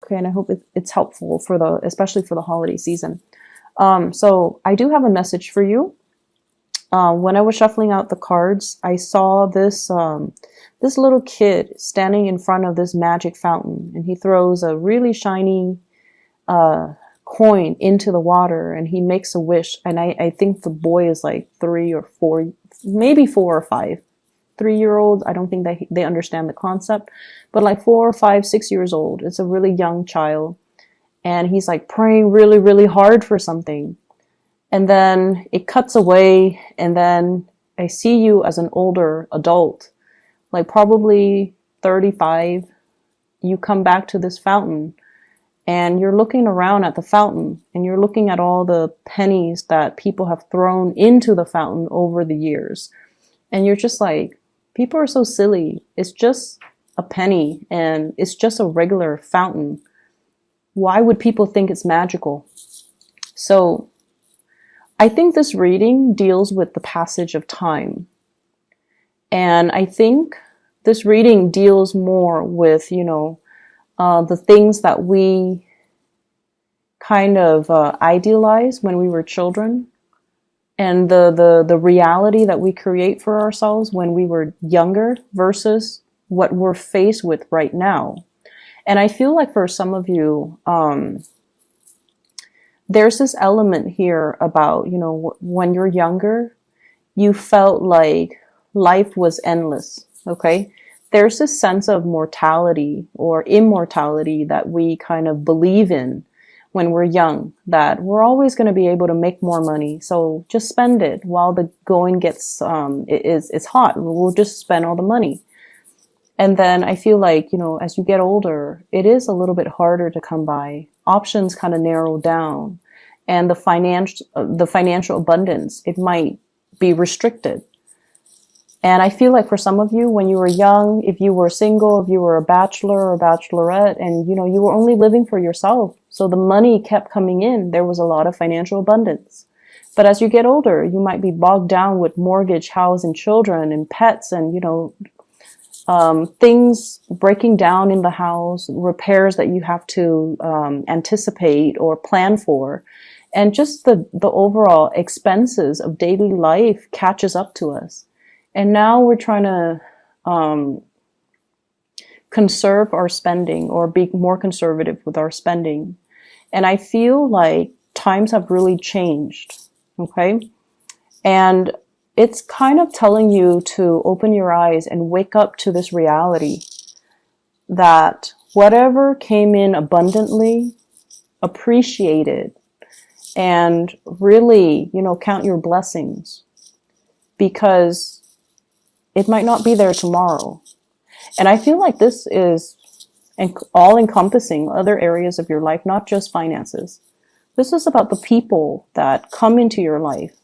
Okay, and I hope it's helpful for especially for the holiday season. So I do have a message for you. When I was shuffling out the cards, I saw this little kid standing in front of this magic fountain, and he throws a really shiny coin into the water, and he makes a wish. And I think the boy is like 3 or 4, maybe 4 or 5. 3-year-olds, I don't think that they understand the concept, but like 4 or 5, 6 years old. It's a really young child, and he's like praying really, really hard for something. And then it cuts away, and then I see you as an older adult, like probably 35. You come back to this fountain, and you're looking around at the fountain, and you're looking at all the pennies that people have thrown into the fountain over the years. And you're just like, people are so silly. It's just a penny, and it's just a regular fountain. Why would people think it's magical? So I think this reading deals with the passage of time. And I think this reading deals more with, the things that we kind of idealize when we were children, and the reality that we create for ourselves when we were younger versus what we're faced with right now. And I feel like for some of you, there's this element here about, when you're younger, you felt like life was endless, okay? There's this sense of mortality or immortality that we kind of believe in when we're young, that we're always going to be able to make more money. So just spend it while the going gets, it's hot. We'll just spend all the money. And then I feel like, as you get older, it is a little bit harder to come by. Options kind of narrow down, and the financial abundance, it might be restricted. And I feel like for some of you, when you were young, if you were single, if you were a bachelor or bachelorette, and you were only living for yourself, so the money kept coming in, there was a lot of financial abundance. But as you get older, you might be bogged down with mortgage, house, and children, and pets, and things breaking down in the house, repairs that you have to anticipate or plan for, and just the overall expenses of daily life catches up to us. And now we're trying to conserve our spending, or be more conservative with our spending. And I feel like times have really changed, okay? And it's kind of telling you to open your eyes and wake up to this reality that whatever came in abundantly, appreciate it, and really, count your blessings, because it might not be there tomorrow. And I feel like this is all encompassing other areas of your life, not just finances. This is about the people that come into your life.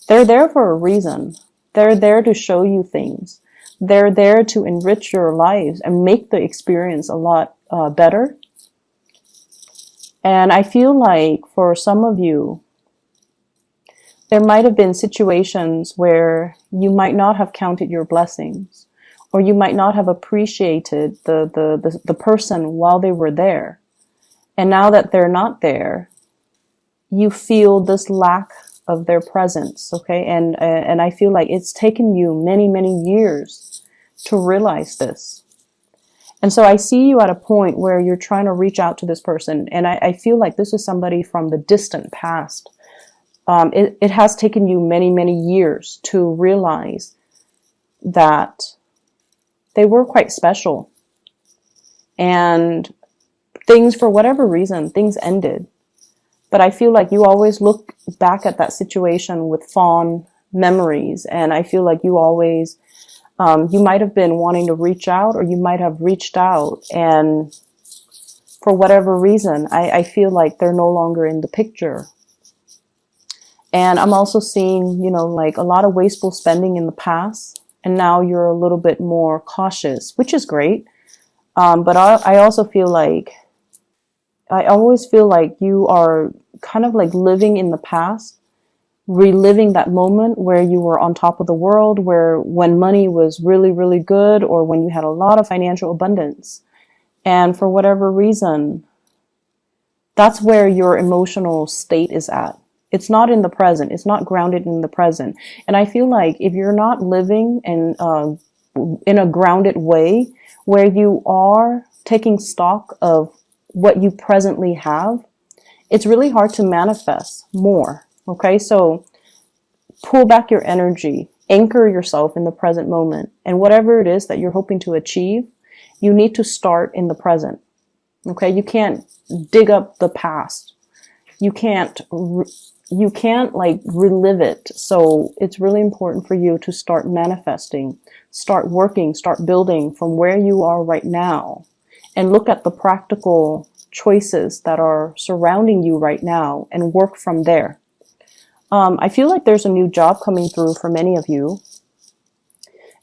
They're there for a reason. They're there to show you things. They're there to enrich your lives and make the experience a lot better. And I feel like for some of you, there might have been situations where you might not have counted your blessings, or you might not have appreciated the person while they were there. And now that they're not there, you feel this lack of their presence, okay? And I feel like it's taken you many, many years to realize this. And so I see you at a point where you're trying to reach out to this person, and I feel like this is somebody from the distant past. It has taken you many, many years to realize that they were quite special. And things, for whatever reason, things ended. But I feel like you always look back at that situation with fond memories. And I feel like you always, you might have been wanting to reach out, or you might have reached out. And for whatever reason, I feel like they're no longer in the picture. And I'm also seeing, like a lot of wasteful spending in the past. And now you're a little bit more cautious, which is great. But I also feel like, I always feel like you are kind of like living in the past, reliving that moment where you were on top of the world, when money was really, really good, or when you had a lot of financial abundance. And for whatever reason, that's where your emotional state is at. It's not in the present. It's not grounded in the present. And I feel like if you're not living in a grounded way where you are taking stock of what you presently have, it's really hard to manifest more. Okay, so pull back your energy, anchor yourself in the present moment, and whatever it is that you're hoping to achieve, you need to start in the present. Okay, you can't dig up the past. You can't like relive it. So it's really important for you to start manifesting, start working, start building from where you are right now, and look at the practical choices that are surrounding you right now and work from there. I feel like there's a new job coming through for many of you.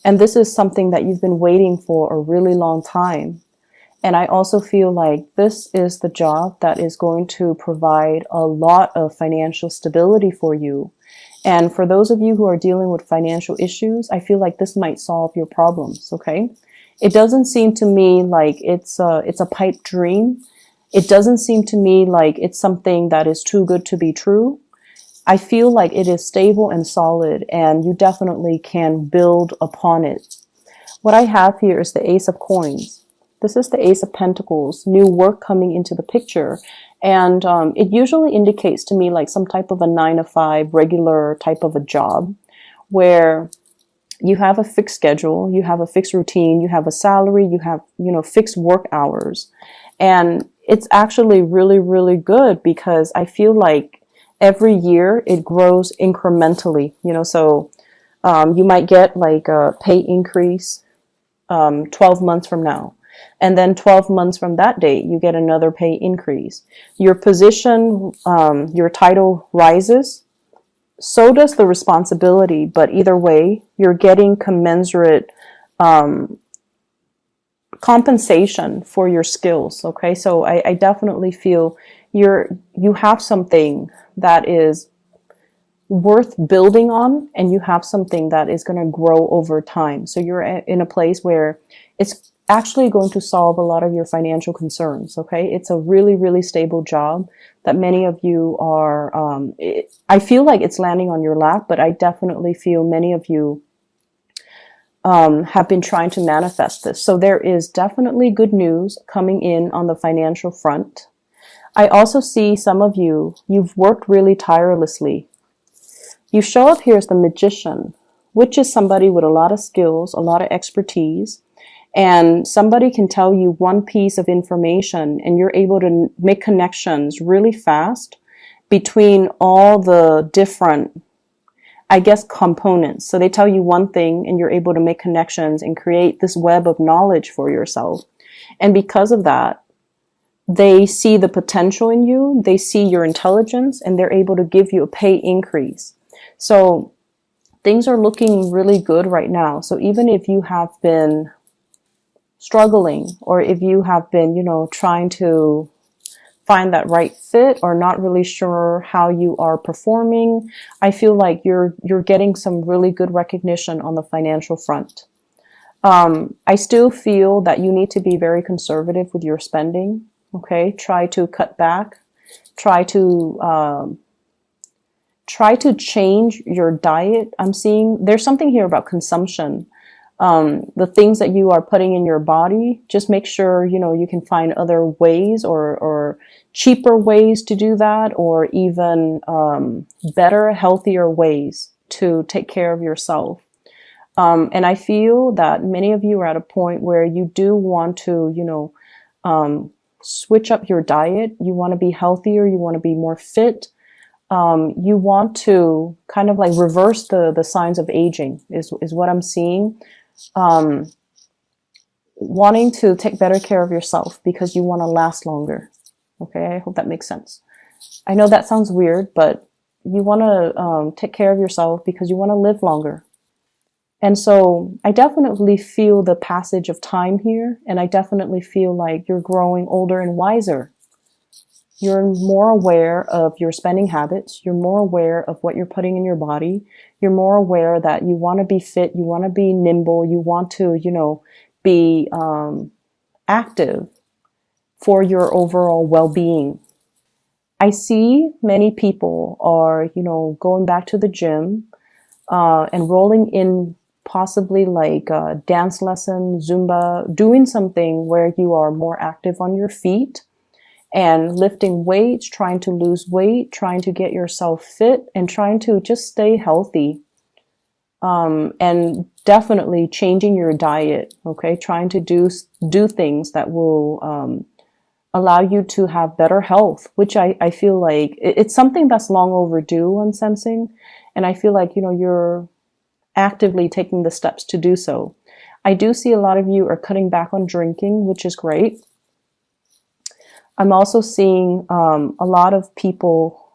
And this is something that you've been waiting for a really long time. And I also feel like this is the job that is going to provide a lot of financial stability for you. And for those of you who are dealing with financial issues, I feel like this might solve your problems, okay? It doesn't seem to me like it's a pipe dream. It doesn't seem to me like it's something that is too good to be true. I feel like it is stable and solid, and you definitely can build upon it. What I have here is the Ace of Coins. This is the Ace of Pentacles, new work coming into the picture. And it usually indicates to me like some type of a 9-to-5 regular type of a job where you have a fixed schedule, you have a fixed routine, you have a salary, you have, fixed work hours. And it's actually really, really good because I feel like every year it grows incrementally, so you might get like a pay increase 12 months from now. And then 12 months from that date, you get another pay increase. Your position, your title rises. So does the responsibility. But either way, you're getting commensurate compensation for your skills. Okay, so I definitely feel you have something that is worth building on, and you have something that is going to grow over time. So you're in a place where it's actually going to solve a lot of your financial concerns. Okay, it's a really, really stable job that many of you are. I feel like it's landing on your lap, but I definitely feel many of you have been trying to manifest this. So there is definitely good news coming in on the financial front. I also see some of you've worked really tirelessly. You show up here as the Magician, which is somebody with a lot of skills, a lot of expertise, and somebody can tell you one piece of information and you're able to make connections really fast between all the different, components. So they tell you one thing and you're able to make connections and create this web of knowledge for yourself. And because of that, they see the potential in you, they see your intelligence, and they're able to give you a pay increase. So things are looking really good right now. So even if you have been struggling, or if you have been, trying to find that right fit or not really sure how you are performing, I feel like you're getting some really good recognition on the financial front. I still feel that you need to be very conservative with your spending. Okay, try to cut back, try to change your diet. I'm seeing there's something here about consumption. The things that you are putting in your body, just make sure, you can find other ways or cheaper ways to do that, or even better, healthier ways to take care of yourself. And I feel that many of you are at a point where you do want to, switch up your diet. You want to be healthier. You want to be more fit. You want to kind of like reverse the signs of aging is what I'm seeing. Wanting to take better care of yourself because you want to last longer. Okay, I hope that makes sense. I know that sounds weird, but you want to take care of yourself because you want to live longer. And so I definitely feel the passage of time here, and I definitely feel like you're growing older and wiser. You're more aware of your spending habits. You're more aware of what you're putting in your body. You're more aware that you want to be fit. You want to be nimble. You want to, be active. for your overall well-being. I see many people are, going back to the gym, enrolling in possibly like a dance lesson, Zumba, doing something where you are more active on your feet and lifting weights, trying to lose weight, trying to get yourself fit, and trying to just stay healthy. And definitely changing your diet, okay? Trying to do things that will allow you to have better health, which I feel like it's something that's long overdue, I'm sensing. And I feel like, you're actively taking the steps to do so. I do see a lot of you are cutting back on drinking, which is great. I'm also seeing a lot of people,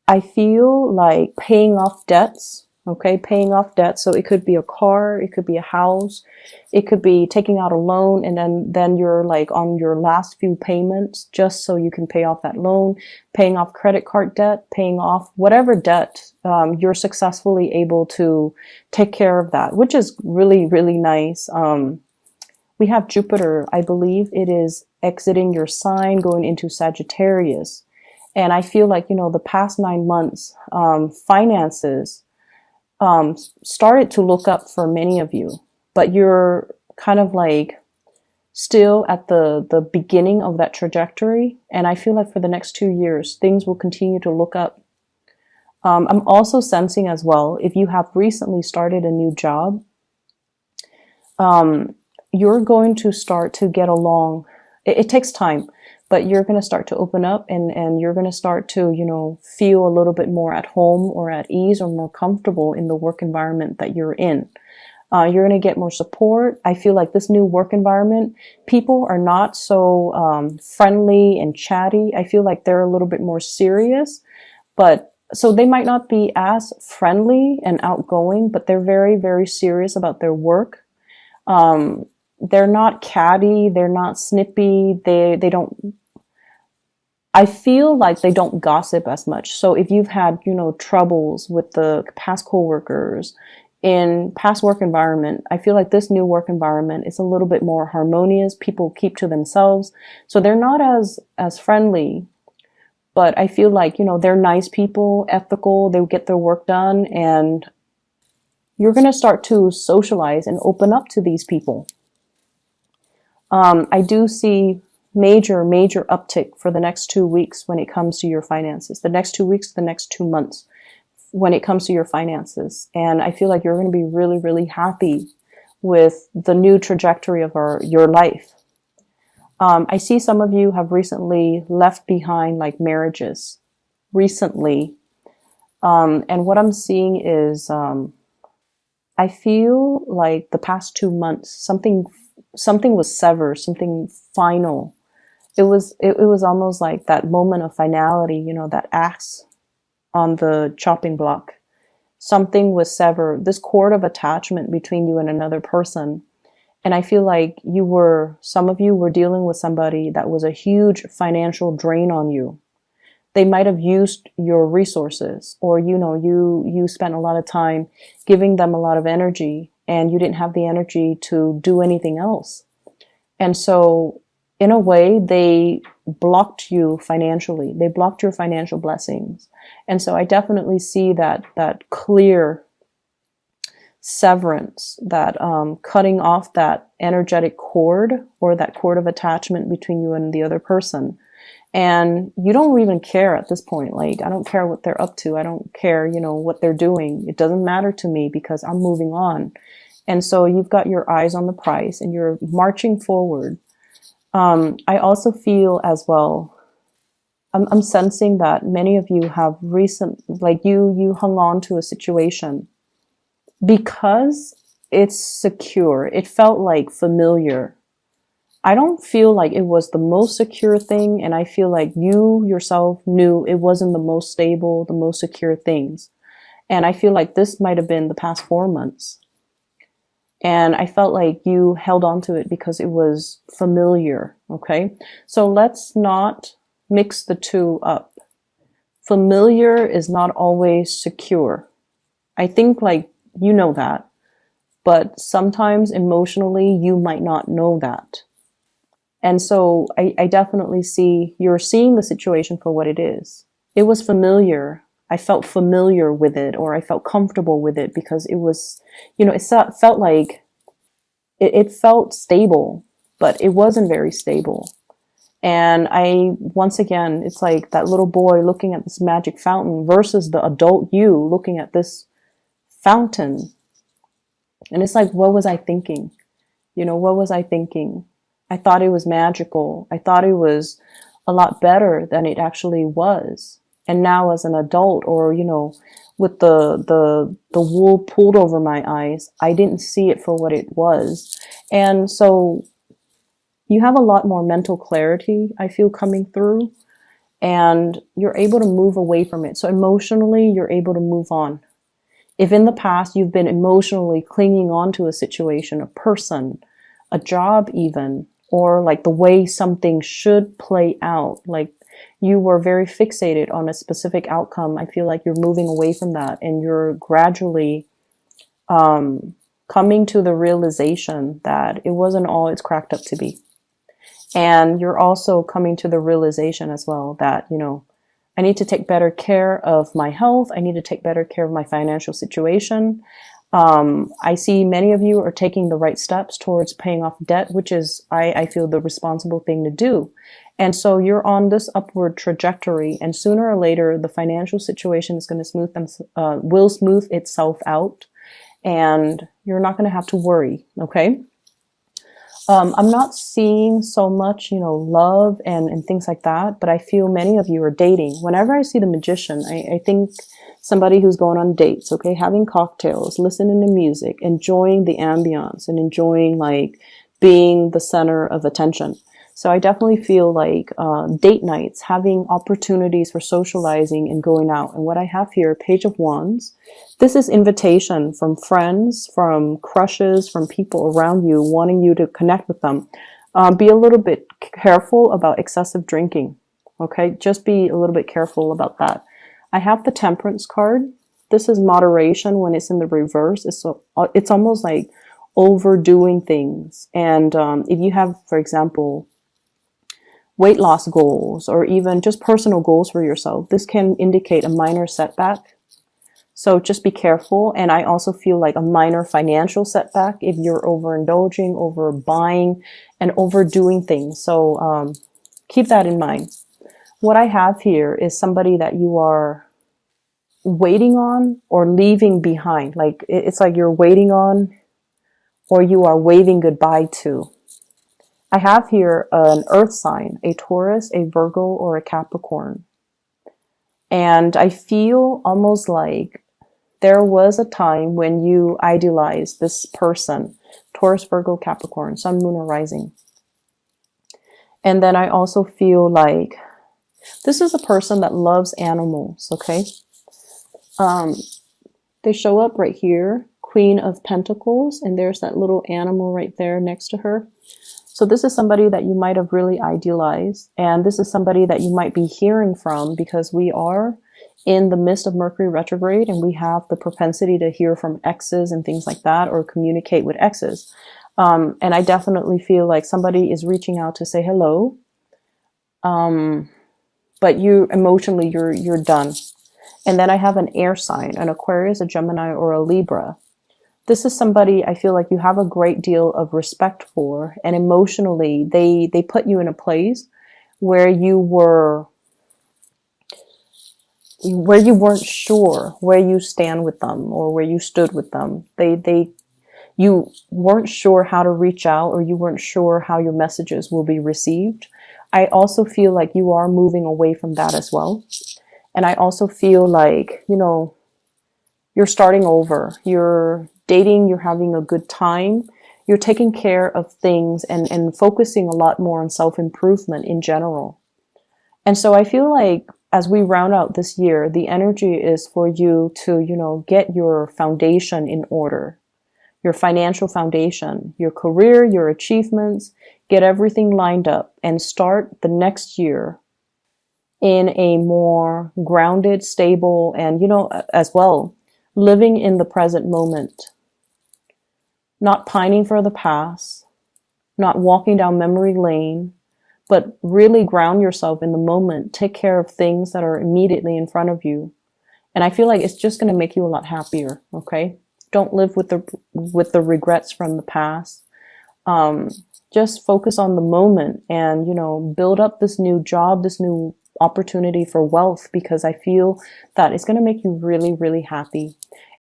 I feel like paying off debts, okay? Paying off debts. So it could be a car, it could be a house, it could be taking out a loan, and then you're like on your last few payments just so you can pay off that loan, paying off credit card debt, paying off whatever debt you're successfully able to take care of that, which is really, really nice. We have Jupiter, I believe it is exiting your sign, going into Sagittarius. And I feel like, the past 9 months, finances started to look up for many of you, but you're kind of like still at the beginning of that trajectory. And I feel like for the next 2 years, things will continue to look up. I'm also sensing as well, if you have recently started a new job, you're going to start to get along. It takes time, but you're going to start to open up, and you're going to start to, feel a little bit more at home or at ease or more comfortable in the work environment that you're in. You're going to get more support. I feel like this new work environment, people are not so friendly and chatty. I feel like they're a little bit more serious, but so they might not be as friendly and outgoing, but they're very, very serious about their work. They're not catty, they're not snippy, they don't, I feel like they don't gossip as much. So if you've had, troubles with the past coworkers in past work environment, I feel like this new work environment is a little bit more harmonious. People keep to themselves. So they're not as friendly, but I feel like, they're nice people, ethical, they get their work done, and you're going to start to socialize and open up to these people. I do see major uptick for the next 2 weeks when it comes to your finances. The next 2 weeks, the next 2 months when it comes to your finances. And I feel like you're going to be really, really happy with the new trajectory of your life. I see some of you have recently left behind like marriages recently. And what I'm seeing is, I feel like the past 2 months, something was severed, something final. It was almost like that moment of finality, that axe on the chopping block. Something was severed, this cord of attachment between you and another person. And I feel like some of you were dealing with somebody that was a huge financial drain on you. They might have used your resources, or, you spent a lot of time giving them a lot of energy, and you didn't have the energy to do anything else. And so in a way, they blocked you financially. They blocked your financial blessings. And so I definitely see that clear severance, that cutting off that energetic cord, or that cord of attachment between you and the other person. And you don't even care at this point. Like, I don't care what they're up to. I don't care, what they're doing. It doesn't matter to me because I'm moving on. And so you've got your eyes on the prize and you're marching forward. I also feel as well, I'm sensing that many of you have you hung on to a situation because it's secure. It felt like familiar. I don't feel like it was the most secure thing, and I feel like you yourself knew it wasn't the most stable, the most secure things. And I feel like this might have been the past 4 months. And I felt like you held on to it because it was familiar, okay? So let's not mix the two up. Familiar is not always secure. I think you know that, but sometimes emotionally you might not know that. And so I definitely see you're seeing the situation for what it is. It was familiar. I felt familiar with it, or I felt comfortable with it because it was, it felt like it felt stable, but it wasn't very stable. And once again, it's like that little boy looking at this magic fountain versus the adult you looking at this fountain. And it's like, what was I thinking? What was I thinking? I thought it was magical. I thought it was a lot better than it actually was. And now as an adult, or, with the wool pulled over my eyes, I didn't see it for what it was. And so you have a lot more mental clarity, I feel, coming through, and you're able to move away from it. So emotionally, you're able to move on. If in the past you've been emotionally clinging on to a situation, a person, a job even, or like the way something should play out, like you were very fixated on a specific outcome, I feel like you're moving away from that, and you're gradually coming to the realization that it wasn't all it's cracked up to be. And you're also coming to the realization as well that, I need to take better care of my health. I need to take better care of my financial situation. I see many of you are taking the right steps towards paying off debt, which is, I feel, the responsible thing to do. And so you're on this upward trajectory, and sooner or later, the financial situation is going to will smooth itself out, and you're not going to have to worry. Okay. I'm not seeing so much, love and things like that, but I feel many of you are dating. Whenever I see the Magician, I think somebody who's going on dates, okay, having cocktails, listening to music, enjoying the ambiance, and enjoying like being the center of attention. So I definitely feel like date nights, having opportunities for socializing and going out. And what I have here, Page of Wands, this is invitation from friends, from crushes, from people around you, wanting you to connect with them. Be a little bit careful about excessive drinking. Okay, just be a little bit careful about that. I have the Temperance card. This is moderation when it's in the reverse. It's almost like overdoing things. And if you have, for example, weight loss goals, or even just personal goals for yourself, this can indicate a minor setback. So just be careful. And I also feel like a minor financial setback if you're overindulging, overbuying, and overdoing things. So keep that in mind. What I have here is somebody that you are waiting on or leaving behind. Like it's like you're waiting on, or you are waving goodbye to. I have here an earth sign, a Taurus, a Virgo, or a Capricorn. And I feel almost like there was a time when you idealized this person, Taurus, Virgo, Capricorn, Sun, Moon, or Rising. And then I also feel like this is a person that loves animals, okay? They show up right here, Queen of Pentacles, and there's that little animal right there next to her. So this is somebody that you might have really idealized, and this is somebody that you might be hearing from, because we are in the midst of Mercury retrograde, and we have the propensity to hear from exes and things like that, or communicate with exes. And I definitely feel like somebody is reaching out to say hello, but you emotionally, you're done. And then I have an air sign, an Aquarius, a Gemini, or a Libra. This is somebody I feel like you have a great deal of respect for, and emotionally they put you in a place where you weren't sure where you stand with them, or where you stood with them. You weren't sure how to reach out, or you weren't sure how your messages will be received. I also feel like you are moving away from that as well. And I also feel like, you're starting over. You're dating, you're having a good time, you're taking care of things and focusing a lot more on self-improvement in general. And so I feel like as we round out this year, the energy is for you to, get your foundation in order, your financial foundation, your career, your achievements, get everything lined up, and start the next year in a more grounded, stable, and, as well, living in the present moment. Not pining for the past, not walking down memory lane, but really ground yourself in the moment. Take care of things that are immediately in front of you. And I feel like it's just going to make you a lot happier. Okay. Don't live with the regrets from the past. Um, just focus on the moment and, build up this new job, this new opportunity for wealth, because I feel that it's going to make you really, really happy.